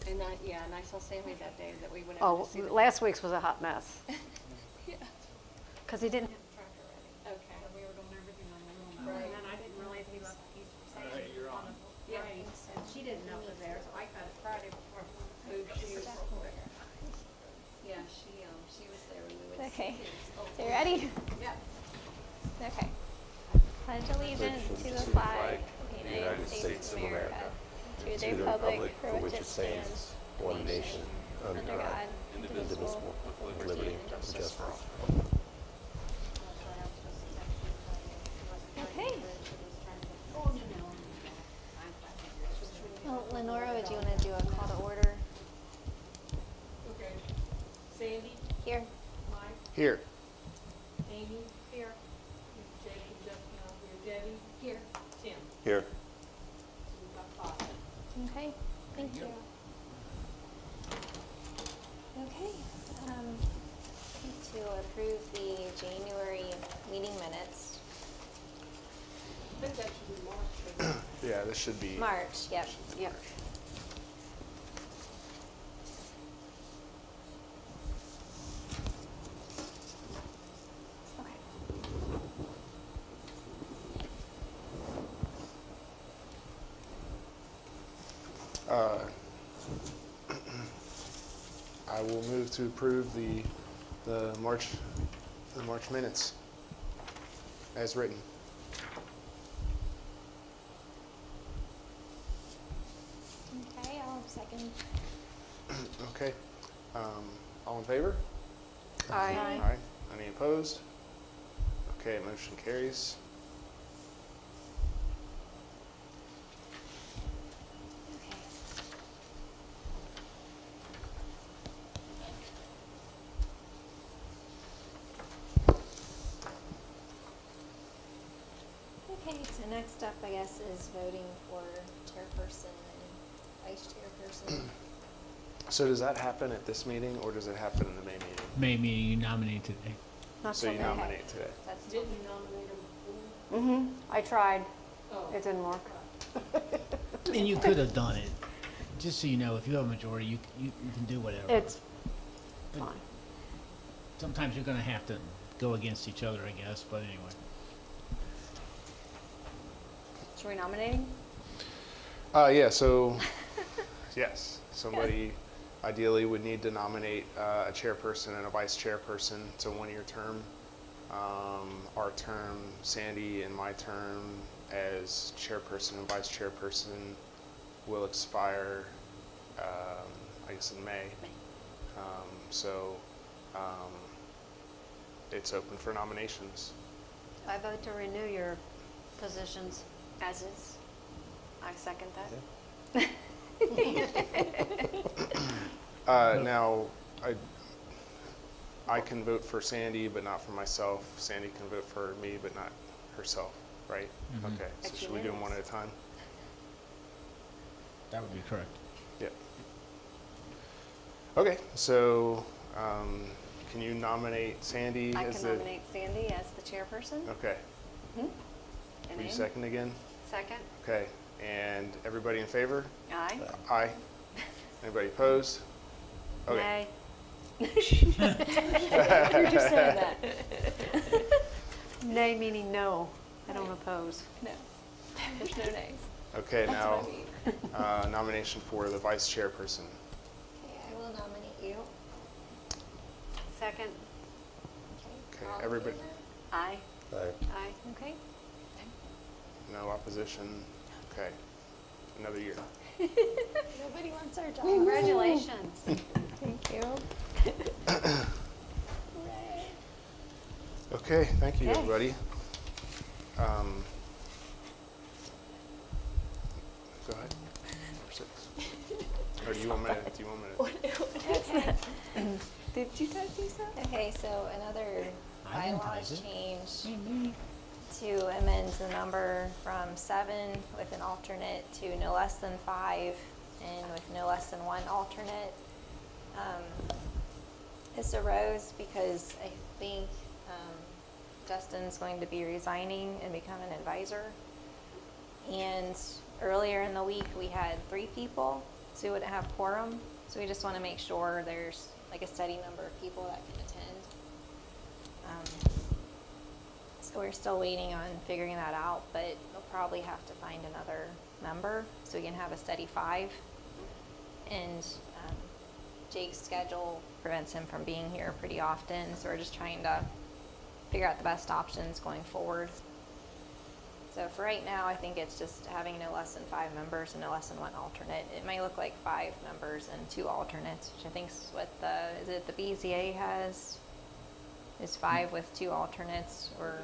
And I saw Sammy that day that we went over Oh, to see the. last week's was a hot mess, Yeah. because he didn't have the tractor ready. Okay. So we were doing everything on the lawn. Right. And then I didn't realize he left a piece of sand on the Yeah. grate, and she didn't know it was there, so I cut it Friday before I moved shoes real quick. Yeah, she was there when we went to Okay. see kids. Oh, So you ready? Yeah. Okay. Pledge allegiance to the flag of the United States of America, to the republic for which it stands, one nation, under God, indivisible, with liberty and justice for all. Okay. Well, Lenora, would you want to do a call to order? Okay. Sandy, Here. Mike, Here. Amy. Here. Jake and Justin out here. Debbie. Here. Tim. Here. So we've got 5. Okay, thank you. Okay, to approve the January meeting minutes. I think that should be March, shouldn't it? Yeah, this should be. March, yep. Yep. Okay. I will move to approve the March minutes as written. Okay, I'll second. Okay. All in favor? Aye. Aye. Any opposed? Okay, motion carries. Okay. Okay, so next up, I guess, is voting for chairperson and vice chairperson. So does that happen at this meeting or does it happen in the May meeting? May meeting you nominate today. Not So you bad. nominate today. That's Didn't you nominate him before? I tried. Oh. It didn't work. And you could have done it. Just so you know, if you have a majority, you can do whatever. It's But fine. sometimes you're going to have to go against each other, I guess. But anyway. Should we nominating? Yeah, so, yes, somebody ideally would need to nominate a chairperson and a vice chairperson. It's a one-year term. Our term, Sandy, and my term as chairperson and vice chairperson will expire, I guess, in May. So it's open for nominations. I vote to renew your positions as is. I second that. Now, I can vote for Sandy, but not for myself. Sandy can vote for me, but not herself, right? Mhm. Okay, so That's should we do them one at a unanimous. time? That would be correct. Yep. Okay, so can you nominate Sandy I as can the? nominate Sandy as the chairperson. Okay, Mhm. will And you Amy? second again? Second. Okay, and everybody in favor? Aye. Aye. Anybody opposed? Okay. Nay. You're just saying that. Nay meaning no. I don't oppose. No, there's no nays. Okay, That's now what I mean. nomination for the vice chairperson. Okay, I will nominate you. Second. Okay, all in everybody. favor? Aye. Aye. Aye. Okay. No opposition. Okay, another year. Nobody wants our job. Congratulations. Thank you. Hooray. Okay, thank you, Okay. everybody. Go ahead. Number 6. Or do you want me to? Okay. Did you type these up? Okay, so another I didn't bylaws type it. change to amend the number from 7 with an alternate to no less than 5 and with no less than 1 alternate. This arose because I think Justin's going to be resigning and become an advisor. And earlier in the week, we had 3 people so we wouldn't have quorum. So we just want to make sure there's like a steady number of people that can attend. So we're still waiting on figuring that out, but we'll probably have to find another member so we can have a steady 5. And Jake's schedule prevents him from being here pretty often, so we're just trying to figure out the best options going forward. So for right now, I think it's just having no less than 5 members and no less than 1 alternate. It may look like 5 members and 2 alternates, which I think is what the BZA has? Is 5 with 2 alternates, or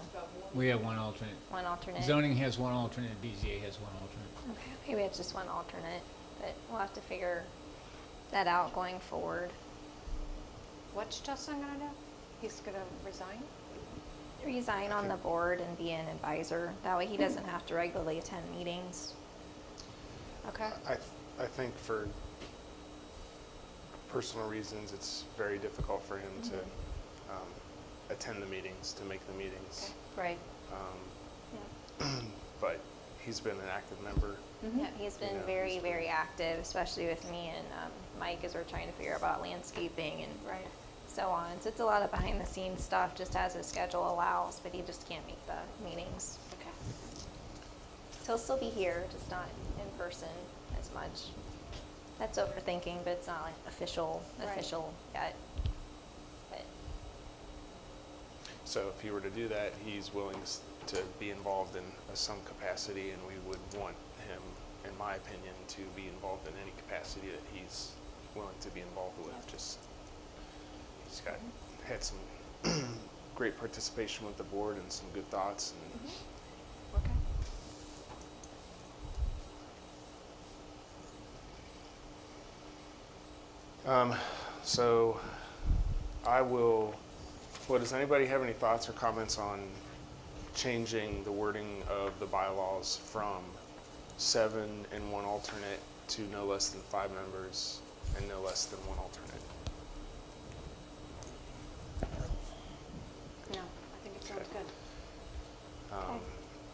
We have 1 alternate. 1 alternate? Zoning has 1 alternate, BZA has 1 alternate. Okay, maybe it's just 1 alternate, but we'll have to figure that out going forward. What's Justin gonna do? He's gonna resign? Resign on the board and be an advisor. That way he doesn't have to regularly attend meetings. Okay. I think for personal reasons, it's very difficult for him to attend the meetings, to make the meetings. Right. Yeah. But he's been an active member. Yeah, he's been Yeah, very, he's very been- active, especially with me and Mike as we're trying to figure out about landscaping and Right. so on. So it's a lot of behind the scenes stuff, just as his schedule allows, but he just can't make the meetings. Okay. So he'll still be here, just not in person as much. That's overthinking, but it's not like official Right. yet. But So if he were to do that, he's willing to be involved in some capacity, and we would want him, in my opinion, to be involved in any capacity that he's willing to be involved with. Just he's had some great participation with the board and some good thoughts. And Okay. So I will. Well, does anybody have any thoughts or comments on changing the wording of the bylaws from 7 and 1 alternate to no less than 5 members and no less than 1 alternate? No, I think it sounds Okay. good.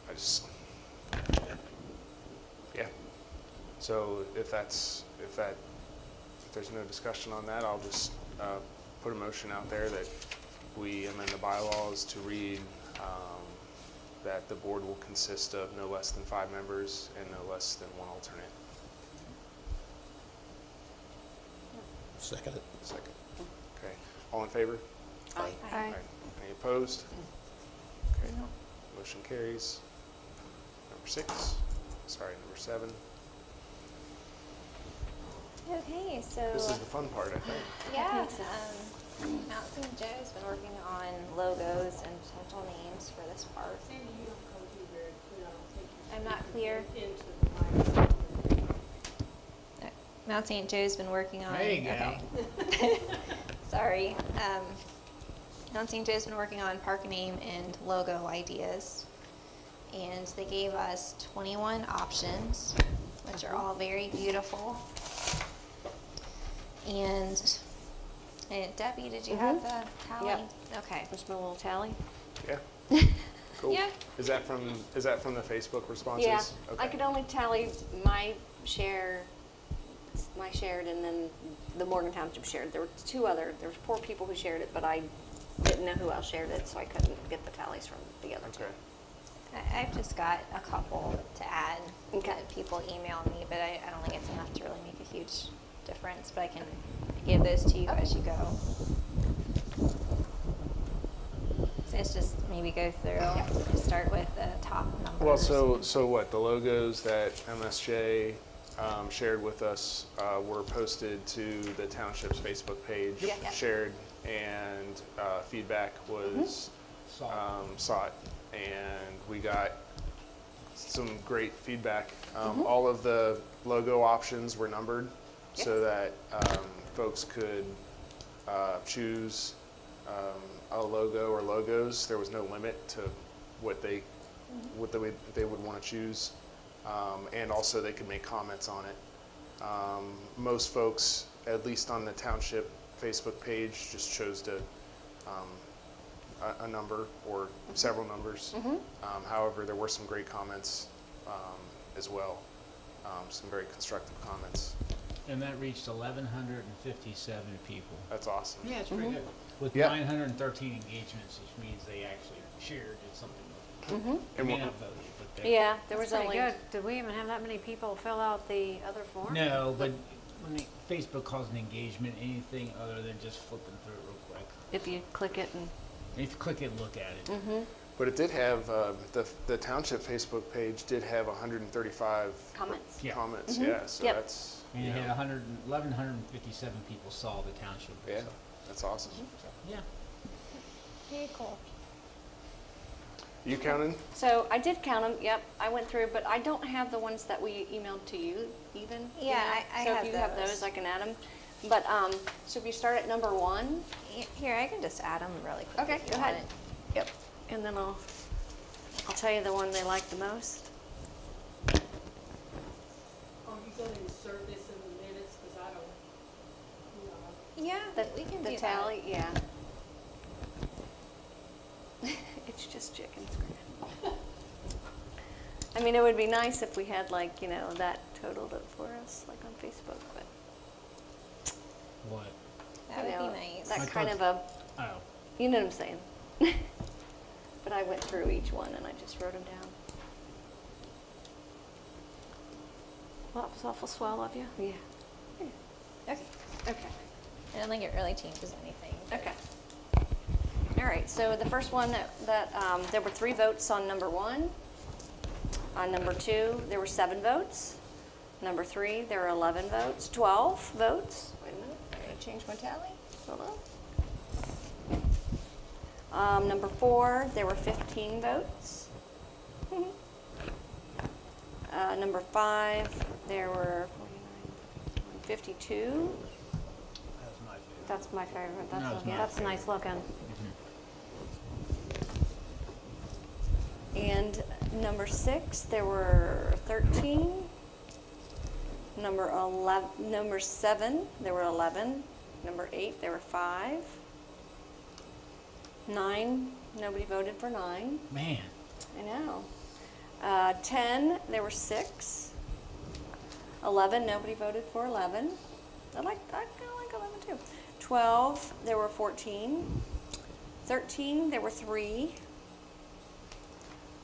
I just, yeah. So if there's no discussion on that, I'll just put a motion out there that we amend the bylaws to read that the board will consist of no less than 5 members and no less than 1 alternate. Second it. Second. Okay. All in favor? Aye. Aye. Any opposed? Okay. Motion carries. Number 7. okay, so This is the fun part, I think. yeah, think so. Mount St. Joe's been working on logos and potential names for this park. Sandy, you don't come through very clear. I don't think you I'm not clear. into the mic. Mount St. Joe's been working on. There you go. Okay. Sorry. Mount St. Joe's been working on park name and logo ideas, and they gave us 21 options, which are all very beautiful. And Debbie, did you have the tally? Yep. Okay. Just my little tally. Yeah. Cool. Yeah. Is that from the Facebook responses? Yeah, Okay. I could only tally my shared, and then the Morgan Township shared. There were 4 people who shared it, but I didn't know who else shared it, so I couldn't get the tallies from the other 2. Okay. I've just got a couple to add Okay. that people email me, but I don't think it's enough to really make a huge difference, but I can give those to you as you go. So it's just maybe go through, start with the top numbers. Well, so what? The logos that MSJ shared with us were posted to the township's Facebook page, Yeah. shared, and feedback was sought, and we got some great feedback. All of the logo options were numbered so that folks could choose a logo or logos. There was no limit to what they would want to choose, and also they could make comments on it. Most folks, at least on the township Facebook page, just chose to a number or several numbers. However, there were some great comments as well, some very constructive comments. And that reached 1,157 people. That's awesome. Yeah, it's pretty good. With Yeah. 913 engagements, which means they actually shared it, something like that. Mm-hmm. They may not voted, but they. Yeah, there That's was pretty only. good. Did we even have that many people fill out the other form? No, but when Facebook calls an engagement anything other than just flipping through it real quick. If you click it and. If you click it and look at it. Mm-hmm. But it did have, the Township Facebook page did have 135 Comments. Yeah. comments, Mhm. yeah, so Yep. that's, I mean, it had 1,157 people saw the township. yeah, so, that's awesome. yeah. Very cool. You counting? So I did count them. Yep, I went through, but I don't have the ones that we emailed to you even. you Yeah, know? I so have if you have those. those, I can add them. But so if you start at number 1. Here, I can just add them really quick. Okay, if you go want ahead. it. Yep. And then I'll tell you the one they like the most. Are you gonna insert this in the minutes, cause I don't, you know, Yeah, we can The do tally, yeah. It's just chicken scratch. I mean, it would be nice if we had like, you know, that totaled it for us, like on Facebook, but What? That you would know, be nice. that I kind thought- of a, Oh. you know what I'm saying? But I went through each one and I just wrote them down. Well, that was awful swell of you. Yeah. Okay. Okay. I don't think it really changes anything. Okay. All right, so the first one there were 3 votes on number 1. On number 2, there were 7 votes. Number 3, there were 11 votes, 12 votes. Wait a minute, I gotta change my tally. Hold on. Number 4, there were 15 votes. Number 5, there were 52. That was my favorite. That's my favorite. No, it's my That's nice looking. And number 6, there were 13. Number 7, there were 11. Number 8, there were 5. 9, nobody voted for 9. Man. I know. 10, there were 6. 11, nobody voted for 11. I kind of like 11 too. 12, there were 14. 13, there were 3.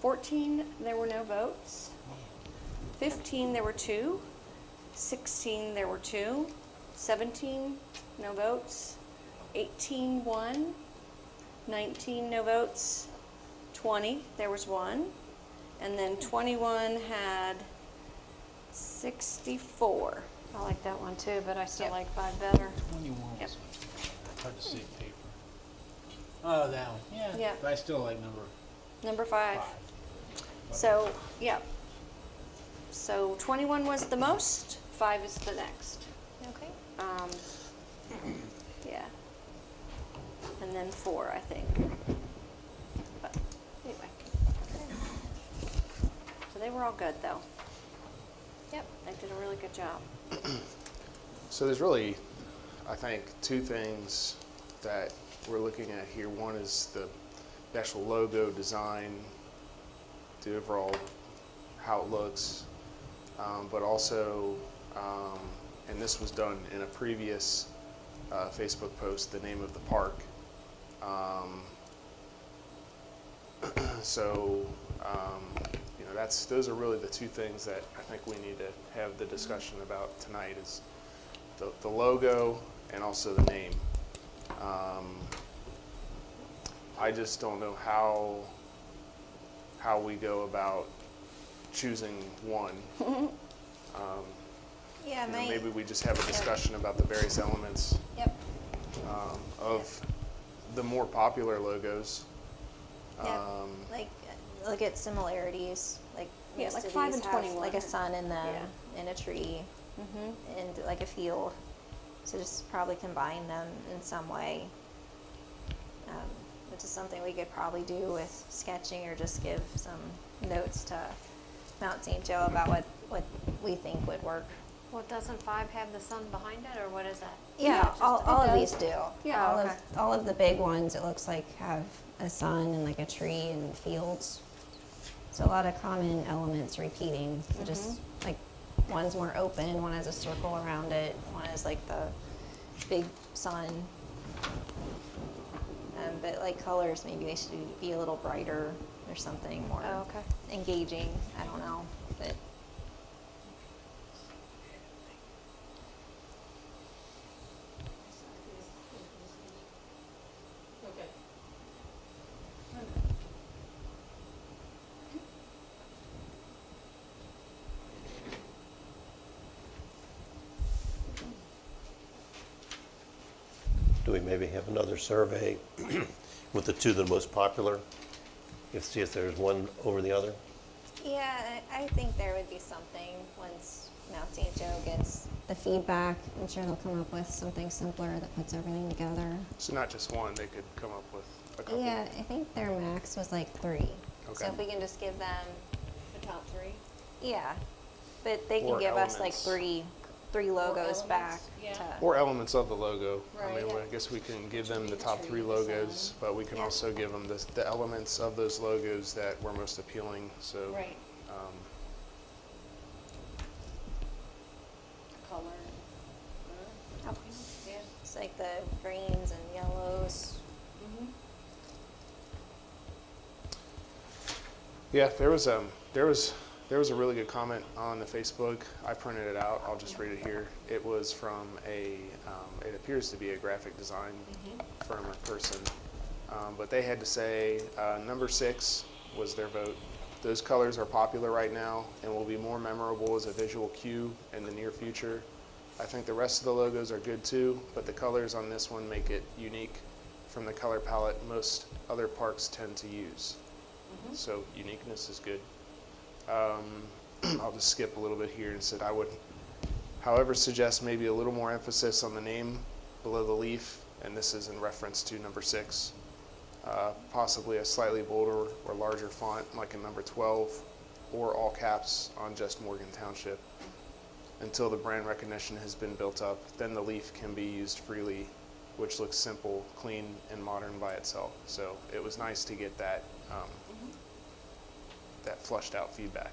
14, there were no votes. 15, there were 2. 16, there were 2. 17, no votes. 18, 1. 19, no votes. 20, there was 1. And then 21 had 64. I like that one too, but I still Yep. like 5 better. 21 Yep. was hard to see the paper. Oh, that one. Yeah. Yeah. But I still like number Number 5. 5. So, yeah. So 21 was the most, 5 is the next. Okay. Yeah. And then 4, I think. But anyway. So they were all good though. Yep. They did a really good job. So there's really, I think, 2 things that we're looking at here. One is the actual logo design, the overall how it looks, but also, and this was done in a previous Facebook post, the name of the park. So, you know, those are really the 2 things that I think we need to have the discussion about tonight is the logo and also the name. I just don't know how we go about choosing one. Yeah, You know, my. maybe we just have a discussion about the various elements Yep. of the more popular logos. Yep. Like, look at similarities. Like, Yeah, most like of 5 these and have 21 like a are- sun in them, yeah. and a tree, Mm-hmm. and like a field. So just probably combine them in some way, which is something we could probably do with sketching, or just give some notes to Mount St. Joe about what we think would work. Well, doesn't 5 have the sun behind it, or what is that? Yeah, just- all it of does. these do. Yeah. all Oh, okay. of all of the big ones, it looks like have a sun and like a tree and fields. So a lot of common elements repeating, just like one's more open, one has a circle around it, one has like the big sun. But like colors, maybe they should be a little brighter or something more Oh, okay. engaging. I don't know, but Okay. Do we maybe have another survey with the two that are most popular? See if there's one over the other? yeah, I think there would be something once Mount St. Joe gets the feedback. I'm sure they'll come up with something simpler that puts everything together. So not just one, they could come up with a couple. Yeah, I think their max was like 3. So Okay. if we can just give them, The top 3. yeah, but they can Or give us like elements. three logos elements, back yeah. to. Or elements of the logo. I Right. mean, I guess we can give them the The top tree, 3 the logos, sun. but we can Yeah. also give them the elements of those logos that were most appealing. So, Right. um, Color. Oh, Yeah. it's like the greens and yellows. yeah, there was a really good comment on the Facebook. I printed it out. I'll just read it here. It was from it appears to be a graphic design firm or person, but they had to say number 6 was their vote. Those colors are popular right now and will be more memorable as a visual cue in the near future. I think the rest of the logos are good too, but the colors on this one make it unique from the color palette most other parks tend to use. So uniqueness is good. I'll just skip a little bit here and said I would, however, suggest maybe a little more emphasis on the name below the leaf, and this is in reference to number 6. Possibly a slightly bolder or larger font like in number 12, or all caps on just Morgan Township. Until the brand recognition has been built up, then the leaf can be used freely, which looks simple, clean, and modern by itself. So it was nice to get that that flushed out feedback.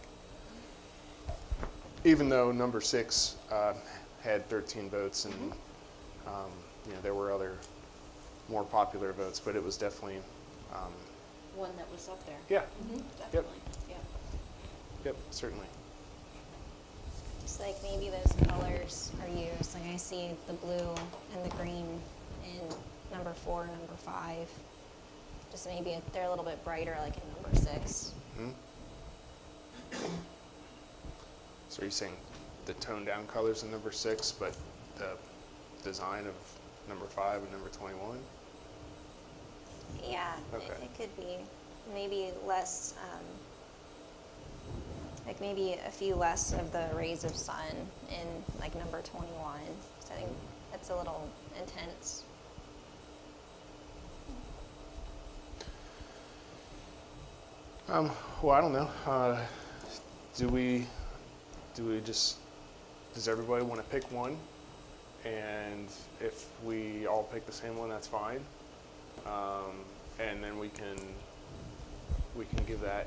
Even though number 6 had 13 votes, and there were other more popular votes, but it was definitely One that was up there. yeah, Definitely. Yeah. yep, certainly. It's like maybe those colors are used. Like I see the blue and the green in number 4 and number 5. Just maybe they're a little bit brighter, like in number 6. So are you saying the toned down colors in number 6, but the design of number 5 and number 21? Yeah, Okay. it could be maybe less, like maybe a few less of the rays of sun in like number 21. So I think that's a little intense. Well, I don't know. Does everybody want to pick one? And if we all pick the same one, that's fine. And then we can give that,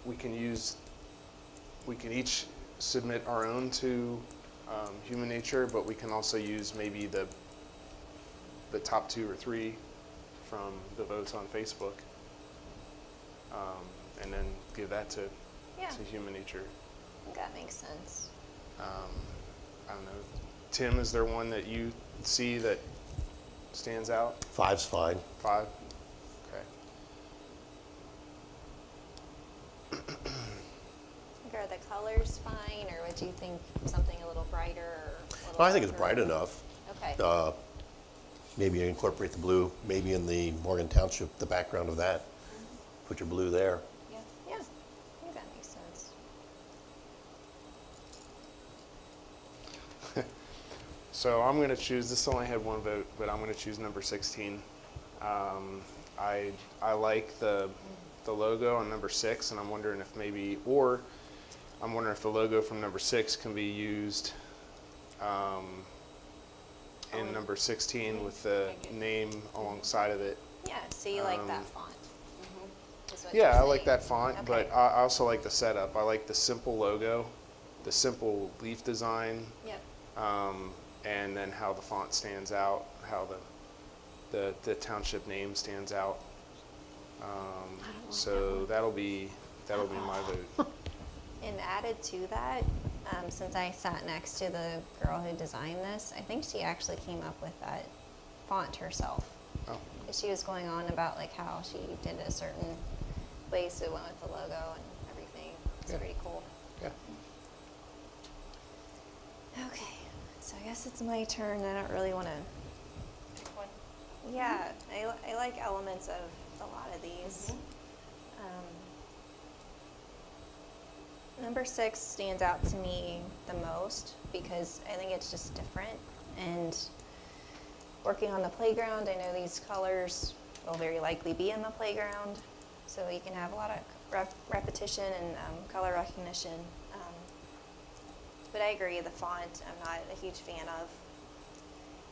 we can each submit our own to Human Nature, but we can also use maybe the top 2 or 3 from the votes on Facebook. And then give that to Human Nature. I think that makes sense. I don't know. Tim, is there one that you see that stands out? 5's fine. 5? Okay. Are the colors fine, or would you think something a little brighter? Or a little Well, I think it's darker? bright enough. Okay. Maybe incorporate the blue, maybe in the Morgan Township, the background of that. Put your blue there. Yeah, I think that makes sense. So I'm going to choose, this only had 1 vote, but I'm going to choose number 16. I like the logo on number 6, and I'm wondering if the logo from number 6 can be used in number 16 with the name alongside of it. Yeah, so you like that font? Is what Yeah, you're I like saying. that font, but Okay. I also like the setup. I like the simple logo the simple leaf design, Yep. and then how the font stands out, how the township name stands out. So that'll be my vote. And added to that, since I sat next to the girl who designed this, I think she actually came up with that font herself. Oh, She was going on about like how she did it a certain way, so it went with the logo and everything. It's Yeah. pretty cool. yeah. Okay, so I guess it's my turn. I don't really want to. Pick one. Yeah, I like elements of a lot of these. Number 6 stands out to me the most because I think it's just different. And working on the playground, I know these colors will very likely be in the playground, so you can have a lot of repetition and color recognition. But I agree, the font I'm not a huge fan of.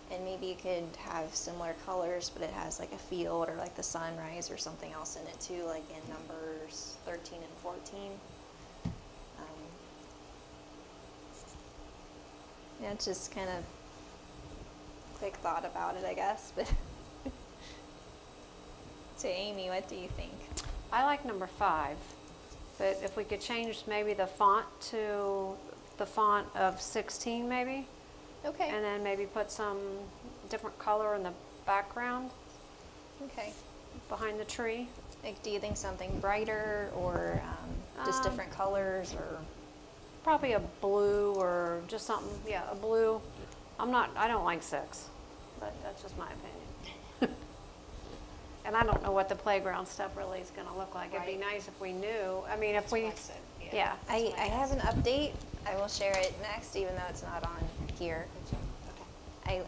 And maybe you could have similar colors, but it has like a field or like the sunrise or something else in it too, like in numbers 13 and 14. Yeah, it's just kind of quick thought about it, I guess. But so Amy, what do you think? I like number 5, but if we could change maybe the font to the font of 16 maybe, Okay. and then maybe put some different color in the background Okay. behind the tree. Like, do you think something brighter or just different colors or? Probably a blue or just something, yeah, a blue. I don't like 6, but that's just my opinion. And I don't know what the playground stuff really is gonna look like. It'd be Right. nice if we knew. I mean, if we, what I said, yeah. yeah. I have an update. I will share it next, even though it's not on here.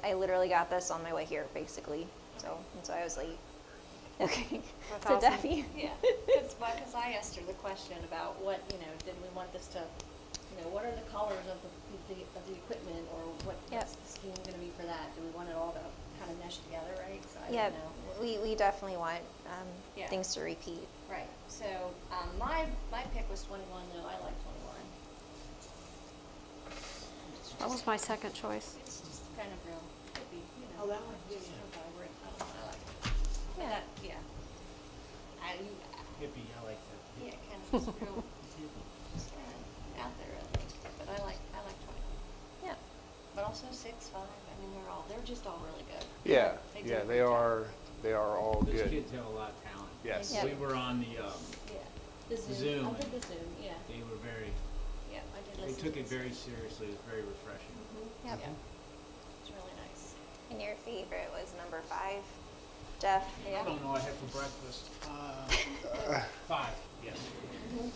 I literally got this on my way here, basically. So I was late. Okay. That's So awesome. Daphne. Yeah, because I asked her the question about what, did we want this to, what are the colors of the equipment, or what's Yep. the scheme gonna be for that? Do we want it all to kind of mesh together, right? So I Yeah, don't know. we definitely want Yeah. things to repeat. Right, so, my pick was 21, though, I like 21. That was my second choice. It's just kind of real, could be, Oh, that one, just yeah. real vibrant, I don't know, I like it. Yeah. That, yeah. Hippie, I like that. Yeah, kind of just real, just kind of out there, but I like 20. Yeah. But also 6, 5, I mean, they're just all really good. Yeah, They do yeah, a they good job. are all Those good. kids have a lot of talent. Yes. Yeah. We were on the, Yeah. The Zoom, Zoom. I did the Zoom, yeah, they were very, yeah, I did they listen took to it the very Zoom. seriously. It was very refreshing. Mhm. Yep. Yeah, it's really nice. And your favorite was number 5, Jeff? I don't know what I had for breakfast. 5, yes.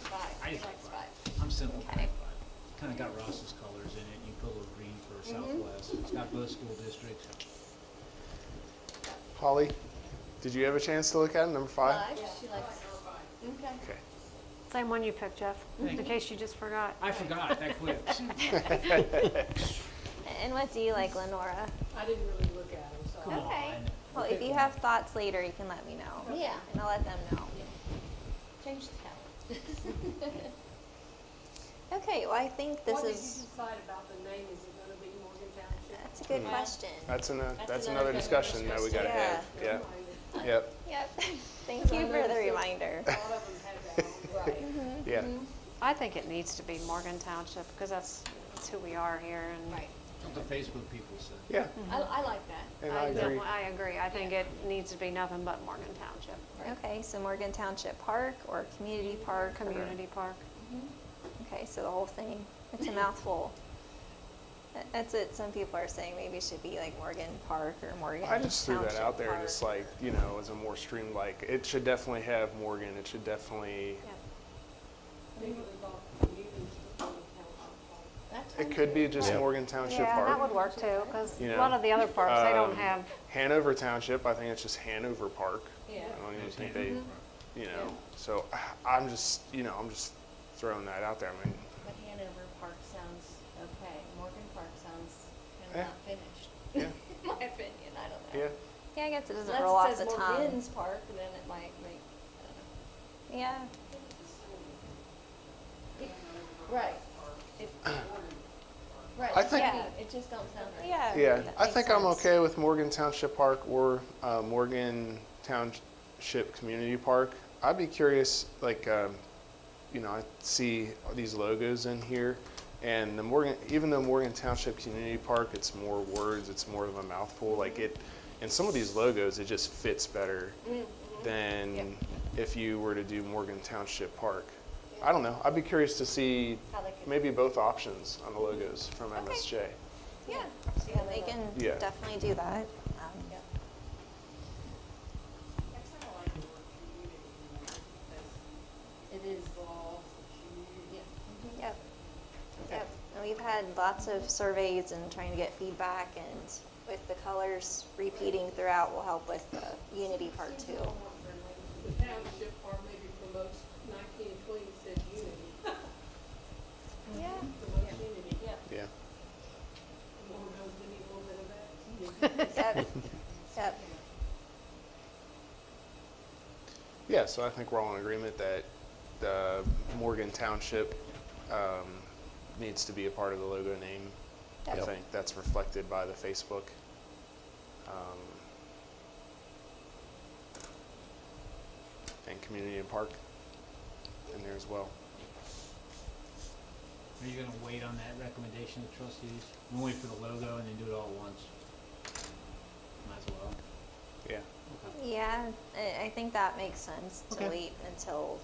5, I he just likes like 5. I'm simple, Okay. 5. Kind of got Ross's colors in it. You put a little green for Southwest. It's got both school districts. Holly, did you have a chance to look at it, number 5? 5, she likes. Okay. Okay. Same one you picked, Jeff, Thank in you. case you just forgot. I forgot that quick. And what do you like, Lenora? I didn't really look at them, so. Come Okay. on. Well, if you have thoughts later, you can let me know. Yeah. And I'll let them know. Change the calendar. Okay, well, I think this What did you is, decide about the name? Is it gonna be Morgan Township? that's a good Yeah. question. That's That's another another discussion that we gotta Yeah. have. Yeah. Don't mind it. Yep. Yep. Thank you for the reminder. A lot of them have that on. Right. Yeah. I think it needs to be Morgan Township because that's who we are here. And Right. What the Facebook people say. Yeah. I like that. And I agree. I agree. I think it needs to be nothing but Morgan Township. Okay, so Morgan Township Park or Community Park? or- Community Park. Okay, so the whole thing. It's a mouthful. That's it. Some people are saying maybe it should be like Morgan Park or Morgan I just threw that Township out there, Park. just like, as a more streamed, like, it should definitely have Morgan. It should definitely, Maybe we bought communities to Morgan Township. That's it could be just Yeah. Morgan Township Yeah, that Park. would work too because You a lot know, of the other parks, they don't um, have, Hanover Township, I think it's just Hanover Park. Yeah. I don't even There's think Hanover they, Park. so I'm just, I'm just throwing that out there. I mean, But Hanover Park sounds okay. Morgan Park sounds kind Yeah. of not finished. Yeah. In my opinion, I don't know. yeah, Yeah, I guess it doesn't Unless roll it off says the tongue. Morgan's Park, then it might make, I don't know. Yeah. Right. Right, I think- yeah, it just don't sound right. Yeah. Yeah, that I makes think I'm sense. okay with Morgan Township Park or Morgan Township Community Park. I'd be curious, like, I see these logos in here, and even though Morgan Township Community Park, it's more words, it's more of a mouthful. Like in some of these logos, it just fits better than if you were to do Morgan Township Park. I don't know. I'd be curious to see How they could- maybe both options on the logos from MSJ. Yeah. See Yeah, how they look. can Yeah. definitely do that. Yeah. I kinda like the word community, because It is, involves the community. yeah. Yep. Yep. And we've had lots of surveys and trying to get feedback, and with the colors repeating throughout will help with the unity part too. The township part maybe promotes 19 and 20 says unity. Yeah. Promotes unity. Yeah. Yeah. More knows we need a little bit of that. Yep. Yep. Yeah, so I think we're all in agreement that the Morgan Township needs to be a part of the logo name. I Yep. think that's reflected by the Facebook. And Community and Park in there as well. Are you gonna wait on that recommendation of trustees? We'll wait for the logo and then do it all at once. Might as well. Yeah. Yeah, I think that makes sense to Okay. wait until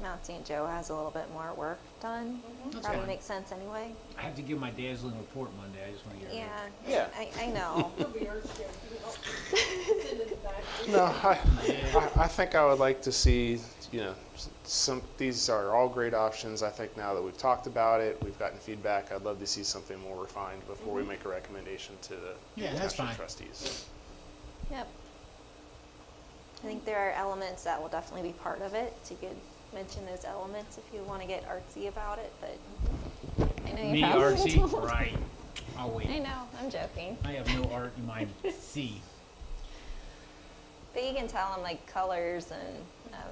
Mount St. Joe has a little bit more work done. That's Probably fine. makes sense anyway. I have to give my dazzling report Monday. I just wanna get it. Yeah. Yeah. I know. He'll be earth Send in the back. No, I think I would like to see, these are all great options. I think now that we've talked about it, we've gotten feedback, I'd love to see something more refined before we make a recommendation to the Yeah, that's township fine. trustees. Yep. I think there are elements that will definitely be part of it. So you could mention those elements if you want to get artsy about it, but I know you Me probably artsy, don't. right. I'll wait. I know, I'm joking. I have no art in my C. But you can tell them like colors and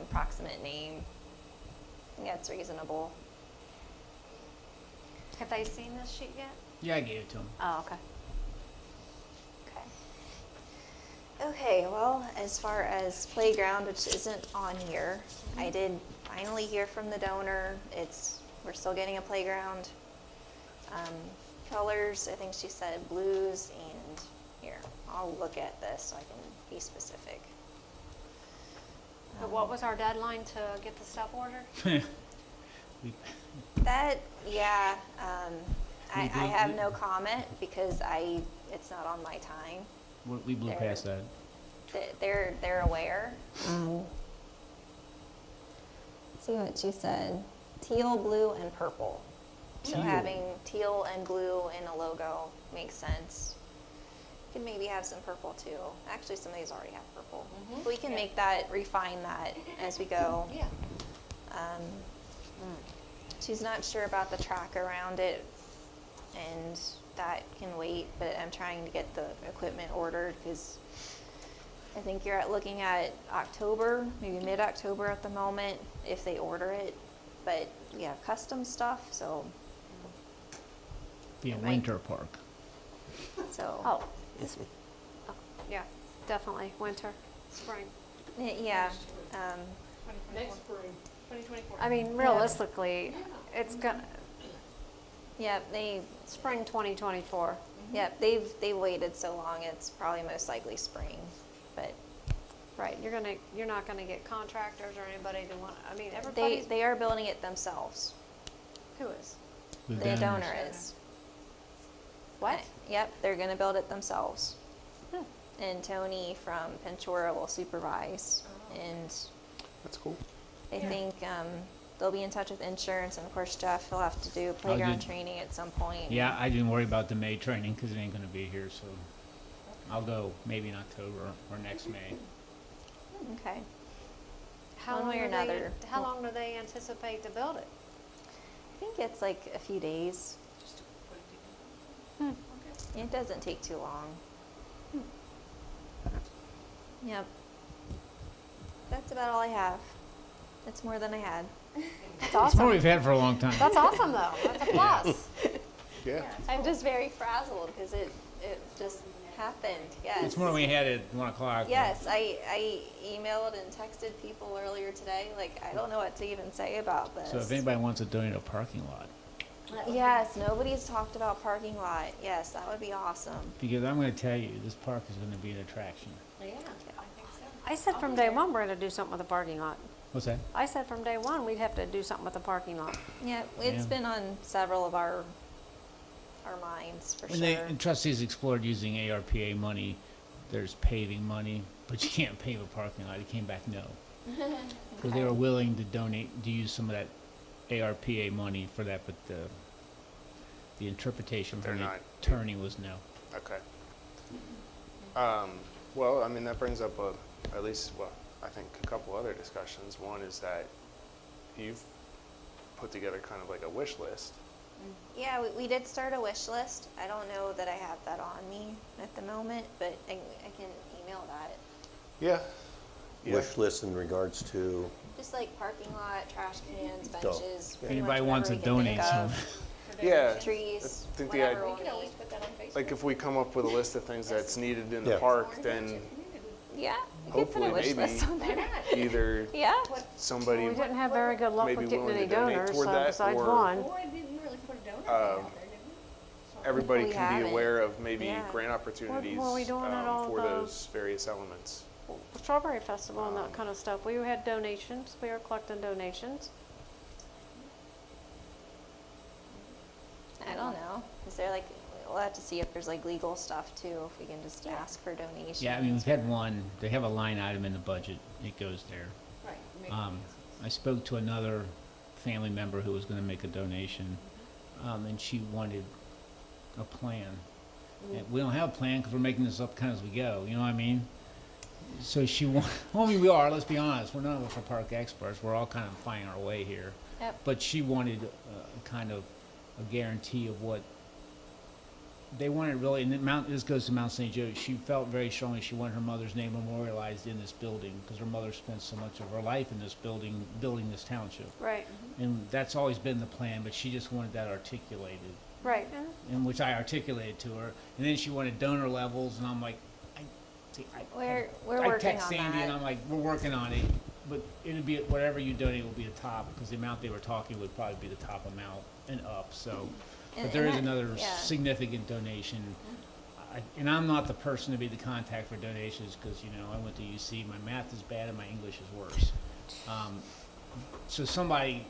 approximate name. I think that's reasonable. Have they seen this sheet yet? Yeah, I gave it to him. Oh, okay. Okay. Okay, well, as far as playground, which isn't on here, I did finally hear from the donor. We're still getting a playground. Colors, I think she said blues, and here, I'll look at this so I can be specific. But what was our deadline to get the stuff ordered? We- That, yeah, I We do- have no comment because it's not on my time. we blew past that. They're aware. Let's see what she said. Teal, blue, and purple. So Teal. having teal and blue in a logo makes sense. Could maybe have some purple too. Actually, some of these already have purple. Mhm. We can Yeah. make that, refine that as we go. Yeah. She's not sure about the track around it, and that can wait, but I'm trying to get the equipment ordered because I think you're looking at October, maybe mid-October at the moment, if they order it. But we have custom stuff, so, Be a Right. winter park. Oh, yeah, definitely, winter, spring. Yeah. Next spring. 2024. I mean, realistically, it's gonna, Yeah, spring 2024. they've waited so long, it's probably most likely spring, but Right, you're not gonna get contractors or anybody to want, I mean, they, everybody's, they are building it themselves. who is? The donor is. What? Yep, they're gonna build it themselves. And Tony from Penchora will supervise. And That's cool. I think they'll be in touch with insurance, and of course Jeff, he'll have to do playground did- training at some point. Yeah, I didn't worry about the May training because it ain't gonna be here, so I'll go maybe in October or next May. Okay. How One long way or do they- another. How long do they anticipate to build it? I think it's like a few days. It doesn't take too long. Yep. That's about all I have. It's more than I had. That's It's more awesome. we've had for a long time. That's awesome, though. That's a plus. Yeah. I'm just very frazzled because it just happened, yes. It's more we had at 1 o'clock. Yes, I emailed and texted people earlier today, like, I don't know what to even say about this. So if anybody wants to donate a parking lot, Yes, nobody's talked about parking lot. Yes, that would be awesome. because I'm going to tell you, this park is going to be an attraction. Yeah, I think so. I said from day one, we're gonna do something with the parking lot. What's that? I said from day one, we'd have to do something with the parking lot. Yeah, it's Yeah. been on several of our minds for When sure. the trustees explored using ARPA money, there's paving money, but you can't pave a parking lot. It came back no. Because they were willing to donate, to use some of that ARPA money for that, but the interpretation They're from the not. attorney was no. Okay. Well, I mean, that brings up at least, well, I think a couple other discussions. One is that you've put together kind of like a wish list. Yeah, we did start a wish list. I don't know that I have that on me at the moment, but I can email that. Yeah. Yeah. Wish list in regards to, Just like parking lot, trash cans, Oh. benches. If pretty anybody much wants whatever to we can think donate some. of. Yeah. Trees, I think the whatever idea- we'll We could always need. put that on Facebook. Like if we come up with a list of things that's needed in the Yeah. park, then Yeah, we could put a hopefully wish maybe list on Why there. not? either Yeah, somebody We didn't have very good luck maybe with getting willing any to donate donors, toward so that, besides or- one. Or I didn't really put a donor thing out there, did we? everybody We can be haven't. aware of maybe Yeah. grant opportunities were we doing at all for the- those various elements. Strawberry Festival and that kind of stuff. We had donations. We were collecting donations. I don't know. Is there like, we'll have to see if there's like legal stuff too, if we can just ask for donations. Yeah, I mean, we've had one, they have a line item in the budget, it goes there. Right. I spoke to another family member who was gonna make a donation, and she wanted a plan. And we don't have a plan, cause we're making this up kind of as we go, you know what I mean? So she well, I mean, we are, let's be honest, we're none of us are park experts, we're all kind of finding our way here. Yep. But she wanted kind of a guarantee of what they wanted really, and this goes to Mount St. Joe. She felt very strongly she wanted her mother's name memorialized in this building because her mother spent so much of her life in this building, building this township. Right. And that's always been the plan, but she just wanted that articulated, Right. and which I articulated to her. And then she wanted donor levels, and I'm like, We're I working text on Sandy, that. and I'm like, we're working on it, but it'll be, whatever you donate will be the top, because the amount they were talking would probably be the top amount and up, so. But And- there and is that- another yeah. significant donation. And I'm not the person to be the contact for donations, because, you know, I went to UC, my math is bad and my English is worse. So somebody,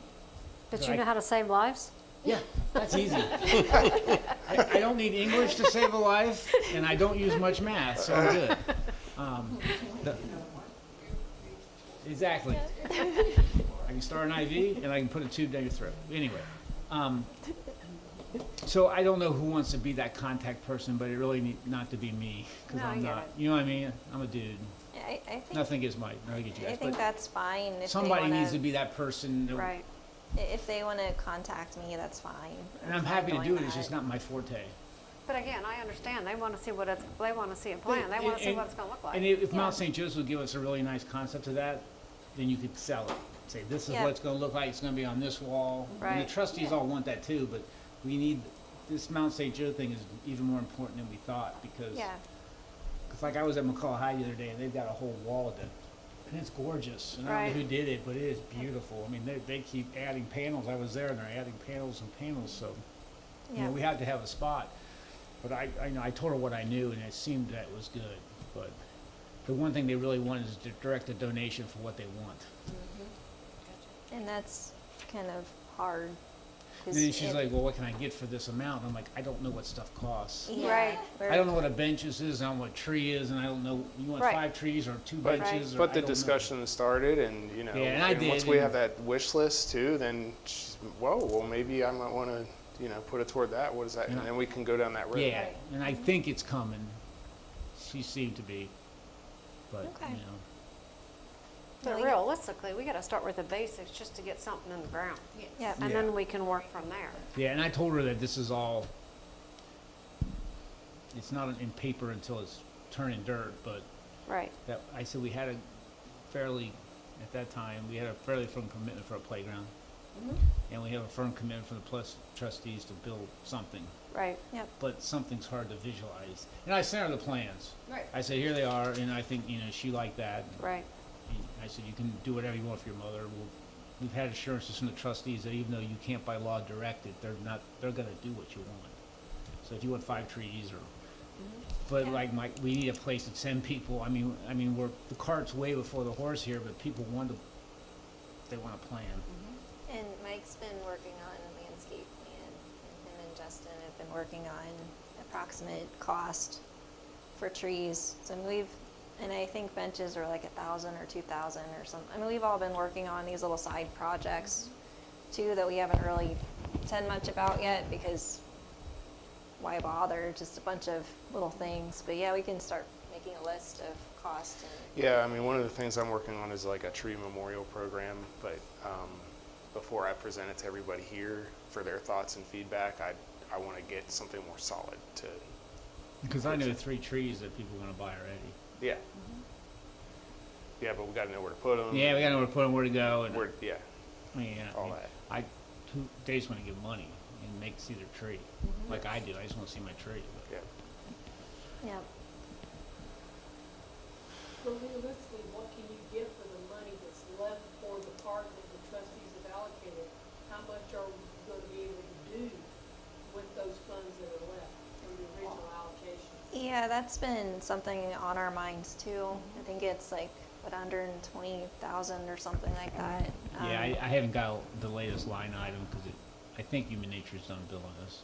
But you know how to save lives? yeah, that's easy. I don't need English to save a life, and I don't use much math, so I'm good. the- Exactly. I can start an IV, and I can put a tube down your throat. Anyway, so I don't know who wants to be that contact person, but it really need not to be me, because No, I I'm get not. it. You know what I mean? I'm a dude. Yeah, I think, Nothing against Mike, nothing against you I guys, think but that's fine. If somebody they wanna, needs to be that person. Right. If they want to contact me, that's fine. And I'm fine happy to doing do it. It's that. just not my forte. But again, I understand. They want to see what it's, they want to see a plan. They want to see And- what it's going to look like. And if Mount St. Joseph would give us a really nice concept of that, then you could sell it. Say, this is Yeah. what it's gonna look like, it's gonna be on this wall. And Right. the trustees all want that too, but we need, this Mount St. Joe thing is even more important than we thought, because, Yeah, cause like I was at McCall High the other day, and they've got a whole wall of them. And it's gorgeous, and I don't Right. know who did it, but it is beautiful. I mean, they keep adding panels. I was there, and they're adding panels and panels, so, you yeah. know, we had to have a spot. But I told her what I knew, and it seemed that it was good. But the one thing they really want is to direct a donation for what they want. And that's kind of hard. 'cause And then she's it- like, well, what can I get for this amount? I'm like, I don't know what stuff costs. yeah, Right. I don't know what a bench is, I don't know what a tree is, and I don't know, you want Right. 5 trees or 2 But, benches? or but I the don't know. discussion started, and you know, Yeah, and I did, once we and- have that wish list too, then well, maybe I might want to, you know, put it toward that. What is that? Yeah. And then we can go down that road. Yeah, and I think it's coming. She seemed to be, but, Okay. you know. But Well, realistically, we got to start with the basics just to get something in the ground. Yeah. And Yeah. then we can work from there. Yeah, and I told her that this is all, it's not in paper until it's turning dirt, but Right. that, I said we had a fairly at that time, we had a fairly firm commitment for a playground. And we have a firm commitment from the plus trustees to build something, Right. Yep. but something's hard to visualize. And I sent her the plans. Right. I said, here they are, and I think, she liked that. Right. And I said, you can do whatever you want for your mother. We've had assurances from the trustees that even though you can't by law direct it, they're gonna do what you want. So if you want 5 trees or, but Yeah. like we need a place to send people. I mean, the cart's way before the horse here, but people they want a plan. And Mike's been working on a landscape plan, and him and Justin have been working on approximate cost for trees. So and I think benches are like 1,000 or 2,000 or something. I mean, we've all been working on these little side projects too that we haven't really said much about yet because why bother? Just a bunch of little things. But yeah, we can start making a list of cost. And Yeah, I mean, one of the things I'm working on is like a tree memorial program, but before I present it to everybody here for their thoughts and feedback, I want to get something more solid to. Because I know 3 trees that people want to buy already. Yeah. Yeah, but we got to know where to put them. Yeah, we got to know where to put them, where to go, and Yeah. I mean, all that. They just want to give money and see their tree, like I do. I just want to see my tree. Yeah. yeah. So realistically, what can you get for the money that's left for the part that the trustees have allocated? How much are we gonna be able to do with those funds that are left from the original allocation? Yeah, that's been something on our minds too. I think it's like, what, 120,000 or something like that. Yeah, I haven't got the latest line item because I think Human Nature's done billing us.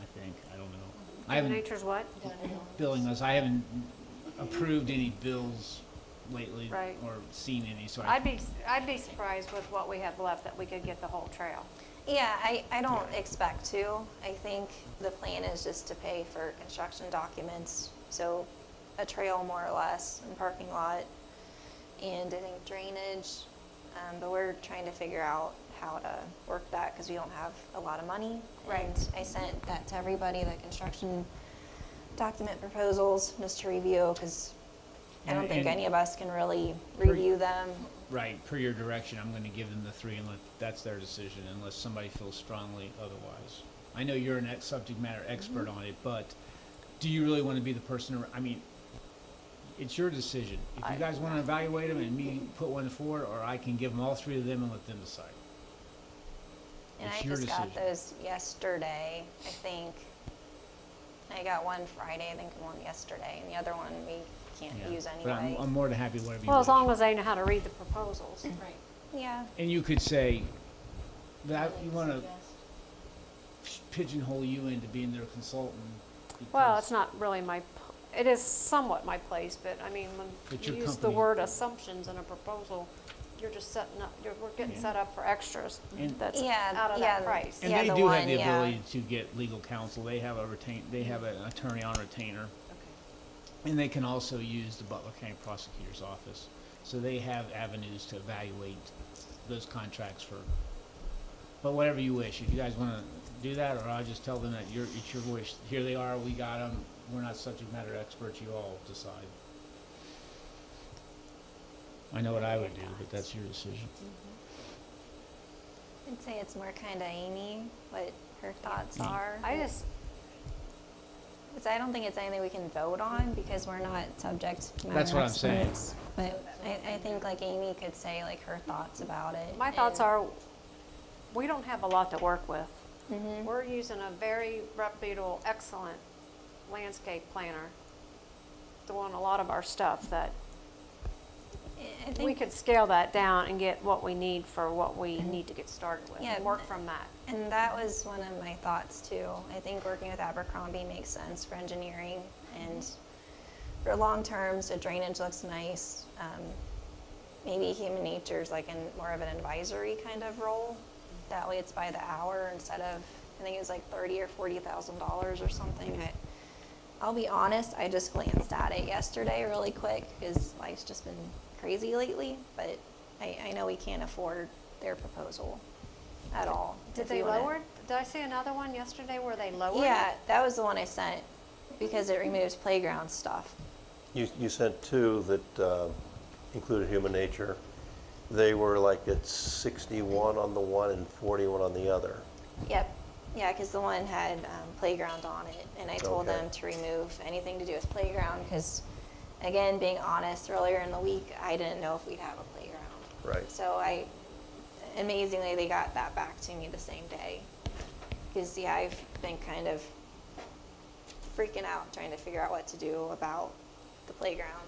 I don't know. I haven't Nature's what? billing us. I haven't approved any bills lately Right. or seen any. So I'd be surprised with what we have left that we could get the whole trail. Yeah, I don't expect to. I think the plan is just to pay for construction documents, so a trail more or less, and parking lot, and I think drainage. But we're trying to figure out how to work that because we don't have a lot of money. Right. And I sent that to everybody, the construction document proposals, just to review because I don't think And- any of us can really review them. right, per your direction, I'm going to give them the 3 and that's their decision unless somebody feels strongly otherwise. I know you're a subject matter expert on it, but do you really want to be the person? I mean, it's your decision. If you guys want to evaluate them and me put one forward, or I can give them all 3 of them and let them decide. And It's I your just got decision. those yesterday, I think. I got one Friday, I think, and one yesterday, and the other one we can't Yeah. use But anyway. I'm more than happy whatever you Well, wish. as long as they know how to read the proposals. Right. Yeah, And you could say that you want to Suggest. pigeonhole you into being their consultant. Well, because- it's not really it is somewhat my place, but I mean, when But you your use the company- word assumptions in a proposal, you're just setting up, we're getting Yeah. set up for extras And- that's Yeah, out of yeah. that price. And Yeah, they the do have one, the yeah. ability to get legal counsel. They have they have an attorney on retainer, and they can also use the Butler County Prosecutor's Office. So they have avenues to evaluate those contracts for. But whatever you wish. If you guys want to do that, or I'll just tell them that it's your wish. Here they are. We got them. We're not subject matter experts. You all decide. I know what I would do, but that's your decision. I'd say it's more kind of Amy, what her thoughts are. I 'Cause I don't think it's anything we can vote on because we're not subject matter That's what I'm saying. experts. But I think like Amy could say like her thoughts about it. my thoughts are, we don't have a lot to work with. Mhm. We're using a very reputable, excellent landscape planner doing a lot of our stuff that I think we could scale that down and get what we need for what we need to get started with Yeah, and work from that. And that was one of my thoughts too. I think working with Abercrombie makes sense for engineering and for long term, so drainage looks nice. Maybe Human Nature's like in more of an advisory kind of role. That way it's by the hour instead of, I think it was like $30,000 or $40,000 or something. I'll be honest, I just glanced at it yesterday really quick because life's just been crazy lately, but I know we can't afford their proposal at all. Did If we they wanna- lower, did I see another one yesterday where they lowered? Yeah, that was the one I sent because it removes playground stuff. You sent 2 that included human nature, they were like at 61 on the one and 41 on the other. Yep. Yeah, because the one had playground on it, and I told Okay. them to remove anything to do with playground because, again, being honest, earlier in the week, I didn't know if we'd have a playground. Right. So amazingly, they got that back to me the same day. Because, yeah, I've been kind of freaking out trying to figure out what to do about the playground.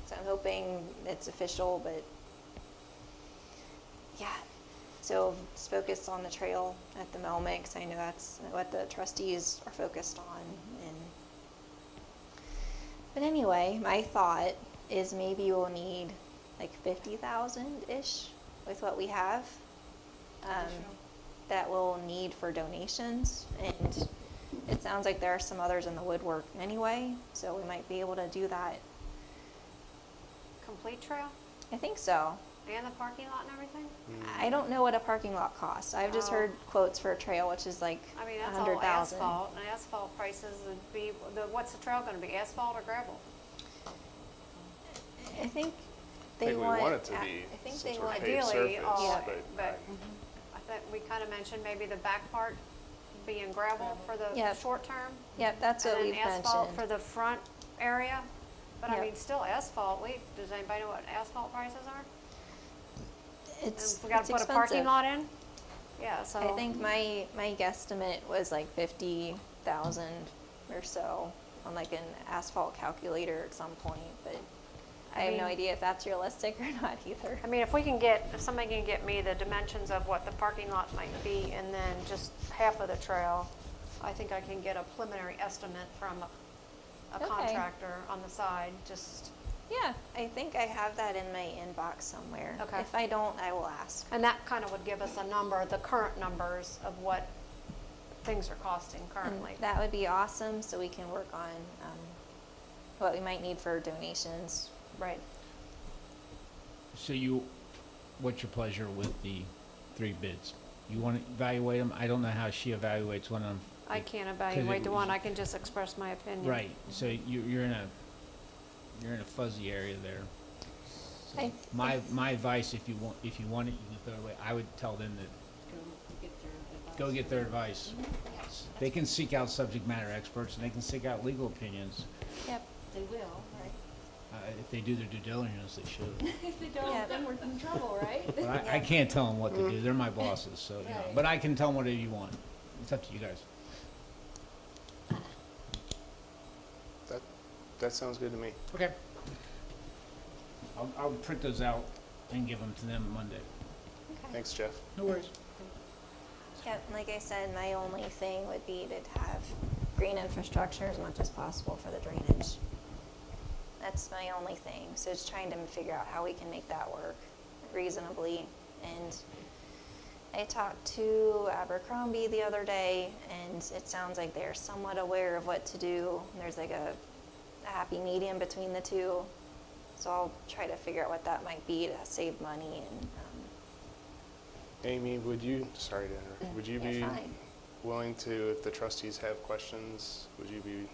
So I'm hoping it's official, but yeah. So just focus on the trail at the moment because I know that's what the trustees are focused on. But anyway, my thought is maybe we'll need like 50,000-ish with what we have that we'll need for donations. And it sounds like there are some others in the woodwork anyway, so we might be able to do that. Complete trail I think so. and the parking lot and everything? I don't know what a parking lot costs. I've just Oh. heard quotes for a trail, which is like I mean, that's all 100,000. asphalt, and asphalt prices would be, what's the trail gonna be, asphalt or gravel? I think I they think we want. want it to I be think some they sort of want. paved Ideally, surface, all, but but I think we kinda mentioned maybe the back part being gravel for the Yep. short term. Yep, that's what we've And then asphalt for mentioned. the front area, but I Yep. mean, still asphalt, does anybody know what asphalt prices are? It's And we gotta it's put a parking expensive. lot in? Yeah, so. I think my guesstimate was like 50,000 or so on like an asphalt calculator at some point, but I have no mean- idea if that's realistic or not either. I mean, if somebody can get me the dimensions of what the parking lot might be and then just half of the trail, I think I can get a preliminary estimate from a Okay. contractor on the side, just, Yeah, I think I have that in my inbox somewhere. Okay. If I don't, I will ask. and that kind of would give us a number, the current numbers of what things are costing And currently. that would be awesome, so we can work on what we might need for donations. Right. So what's your pleasure with the 3 bids? You want to evaluate them? I don't know how she evaluates one of them. I can't it evaluate the was- one, I can just express my opinion. Right, so you're in a fuzzy area there. So I- my advice, if you want it, you can throw it away. I would tell them that go get their advice. They can seek out subject matter experts and they can seek out legal opinions. Yep. They will, right? If they do their due diligence, they should. If they don't, Yeah. then we're in trouble, right? But I can't tell them what to do. They're my bosses, so, you know. Right. But I can tell them whatever you want. It's up to you guys. that sounds good to me. Okay. I'll print those out and give them to them Monday. Okay. Thanks, Jeff. No worries. Yep, and like I said, my only thing would be to have green infrastructure as much as possible for the drainage. That's my only thing. So just trying to figure out how we can make that work reasonably. And I talked to Abercrombie the other day, and it sounds like they're somewhat aware of what to do. There's like a happy medium between the two. So I'll try to figure out what that might be to save money. And Amy, sorry to interrupt, would you You're be fine. willing to, if the trustees have questions, would you be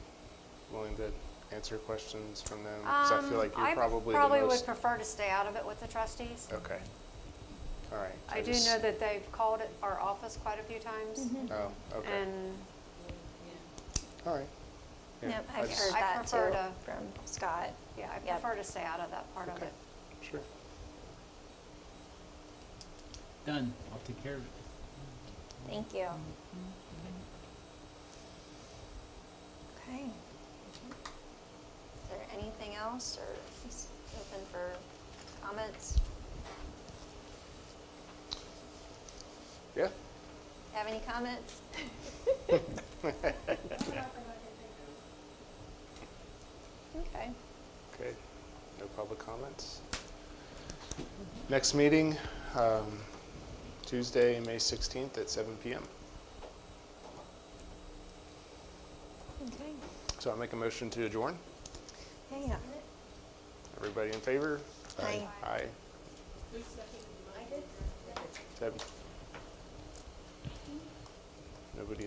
willing to answer questions from them? Because I feel like you're probably the I probably most. would prefer to stay out of it with the trustees. Okay. All right. I do just- know that they've called it our office quite a few times, Oh, okay. and All right. Yeah, Yep, I I've just- heard I that prefer too to- from Scott. yeah, I Yep. prefer to stay out of that part of Okay. it. Sure. Done. I'll take care of it. Thank you. Okay. Is there anything else, or is it open for comments? Yeah. Have any comments? Okay. Okay. No public comments. Next meeting, Tuesday, May 16th at 7 p.m. Okay. So I'll make a motion to adjourn. Hang on. Everybody in favor? Aye. Aye. Who's seconded mine? Seven. Nobody